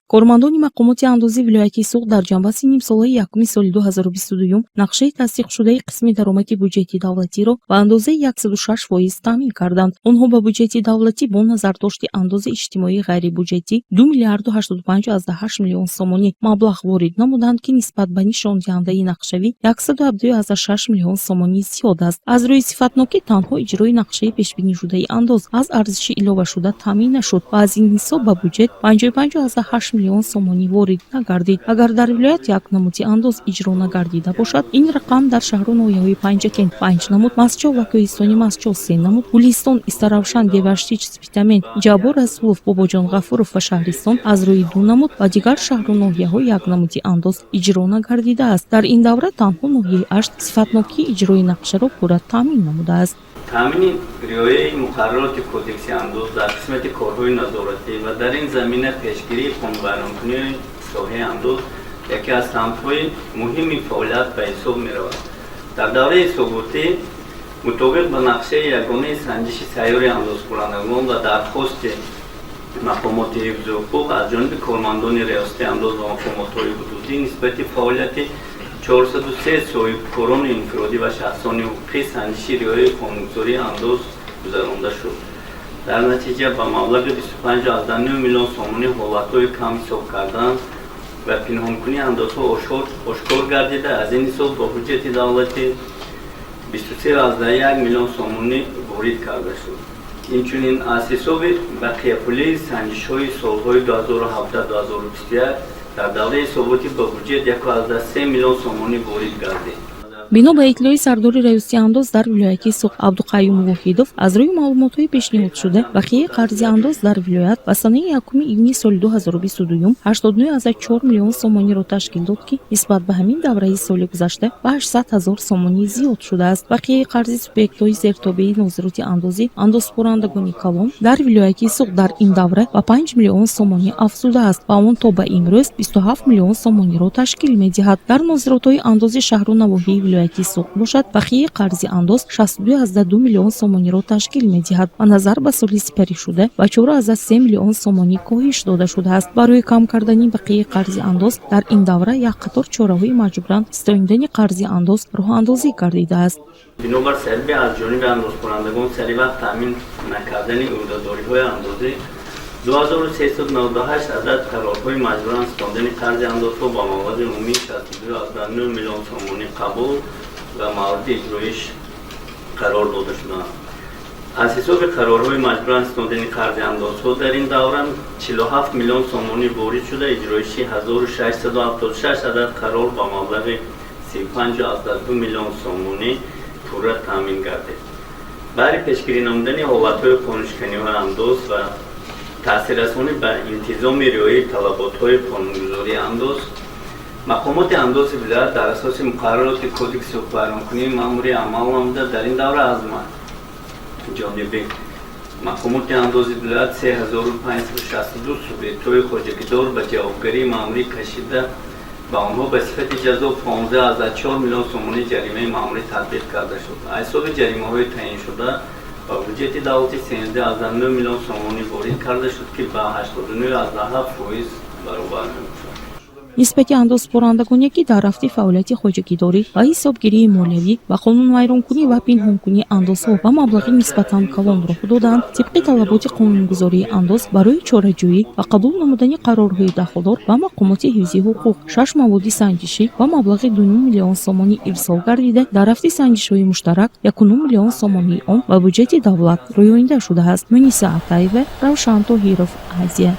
кормандони мақомоти андозии вилоятии суғ дар ҷанбаси нимсолаи якуми соли 2022 нақшаи тасдиқшудаи қисми даромади бюҷети давлатиро ба андозаи 106% таъмин карданд. Онҳо ба бюҷети давлатӣ бо назардошти андозаи иҷтимоии ғайрибюҷетӣ 2 миллиарду 85,8 миллион сомонӣ маблағ ворид намуданд, ки нисбат ба нишондиҳандаи нақшавӣ 172,6 миллион сомонӣ зиёд аст. Аз рӯи сифатнокӣ танҳо иҷрои нақшаи пешбинишудаи андоз аз арзиши иловашуда таъмин нашуд ва аз ин ҳисоб ба бюҷет 55,8 миллион сомонӣ ворид нагардид. Агар дар вилоят як намуди андоз иҷро нагардида бошад, ин рақам дар шаҳру ноҳияҳои Панҷакен 5 намуд, Мастчов ва Кӯҳистони Мастчов 3 намуд, Гулистон, Истаравшан, Геваштич, Спитамен, Ҷабор, Расулов, Бобоҷон Ғафуров ва Шаҳристон аз рӯи 2 намуд ва дигар шаҳру ноҳияҳо як намуди андоз иҷро нагардидааст. Дар ин давра танҳо ноҳияи Ашт сифатнокии иҷрои нақшаро пурра таъмин намудааст. таъмини риояи муқаррароти кодекси андоз дар қисмати корҳои назоратӣ ва дар ин замина пешгирии қонунбайронкунии соҳаи андоз яке аз самтҳои муҳими фаъолият ба ҳисоб меравад. дар давраи ҳисоботӣ мутобиқ ба нақшаи ягонаи санҷиши сайёри андозкунандагон ва дархости мақомоти ҳифзи ҳуқуқ аз ҷониби кормандони риёсати андоз ва мақомотҳои ҳудудӣ нисбати фаъолияти 403 соҳибкорони инфиродӣ ва шахсони ҳуқуқӣ санҷиши риояи қонунгузории андоз гузаронда шуд. дар натиҷа ба маблағи 25,9 миллион сомонӣ ҳолатҳои кам ҳисоб кардан ва пинҳонкунии андозҳо ошкор гардида, аз ин ҳисоб ба ҳуҷҷати давлатӣ 23,1 миллион сомонӣ ворид карда шуд. инчунин аз ҳисоби бақияпулии санҷишҳои солҳои 2017-2021 дар давраи ҳисоботӣ ба бюҷет 1,3 миллион сомонӣ ворид гардид. бино ба итлои сардори раёсати андоз дар вилояти суғ Абдуқайюм Воҳидов, аз рӯи маълумотҳои пешниҳодшуда бақияи қарзи андоз дар вилоят ба санаи 1 июни соли 2022 89,4 миллион сомониро ташкил дод, ки нисбат ба ҳамин давраи соли гузашта ба 800 000 сомонӣ зиёд шудааст. бақияи қарзи субъектҳои зертобеи нозироти андозӣ андозхӯрандагони калон дар вилояти суғ дар ин давра ба 5 миллион сомонӣ афзудааст ва он то ба имрӯз 27 миллион сомониро ташкил медиҳад. дар нозиротҳои андози шаҳру навоҳии вилояти суғ бошад бақияи қарзи андоз 62,2 миллион сомониро ташкил медиҳад ва назар ба соли сипаришуда ба 4,3 миллион сомонӣ коҳиш дода шудааст. барои кам кардани бақияи қарзи андоз дар ин давра як қатор чораҳои маҷбуран стоидани қарзи андоз роҳандозӣ гардидааст. бинобар салби аз ҷониби андозкунандагон саривақт таъмин накардани ӯҳдадориҳои андозӣ 2398 адад қарорҳои маҷбуран стоидани қарзи андозҳо ба маблағи умумии 62,9 миллион сомонӣ қабул ва мавриди иҷроиш қарор дода шуданд. аз ҳисоби қарорҳои маҷбуран стоидани қарзи андозҳо дар ин давра 47 миллион сомонӣ ворид шуда, иҷроиши 1676 адад қарор ба маблағи 35,2 миллион сомонӣ пурра таъмин гардид. баъри пешгирӣ намудани ҳолатҳои қонуншиканиҳои андоз ва таъсиррасонӣ ба интизоми риояи талаботҳои қонунгузории андоз, мақомоти андози вилоят дар асоси муқаррароти кодекси ҳуқуқбайронкунии маъмурӣ амал намуда дар ин давра аз ҷониби мақомоти андози вилоят 3562 субъектҳои хоҷагидор ба ҷавобгарии маъмурӣ кашида ба онҳо ба сифати ҷазо 15,4 миллион сомонӣ ҷаримаи маъмурӣ татбиқ карда шуд. аз ҳисоби ҷаримаҳои таъиншуда ба бюҷети давлати 13,9 миллион сомонӣ ворид карда шуд, ки ба 89,7% баробар мебошад. нисбати андозхӯрандагоне, ки дар рафти фаъолияти хоҷагидорӣ ва ҳисобгирии молиявӣ ба қонунвайронкунӣ ва пинҳонкунии андозҳо ба маблағи нисбатан калон роҳ доданд, тибқи талаботи қонунгузории андоз барои чораҷӯӣ ва қабул намудани қарорҳои даходор ба мақомоти ҳифзи ҳуқуқ 6 маводи санҷишӣ ба маблағи 2 миллион сомонӣ ирсол гардида, дар рафти санҷишҳои муштарак 1 миллион сомонии он ба бюҷети давлат роёнда шудааст. Муниса Атаева, Равшан Тоҳиров, Азия.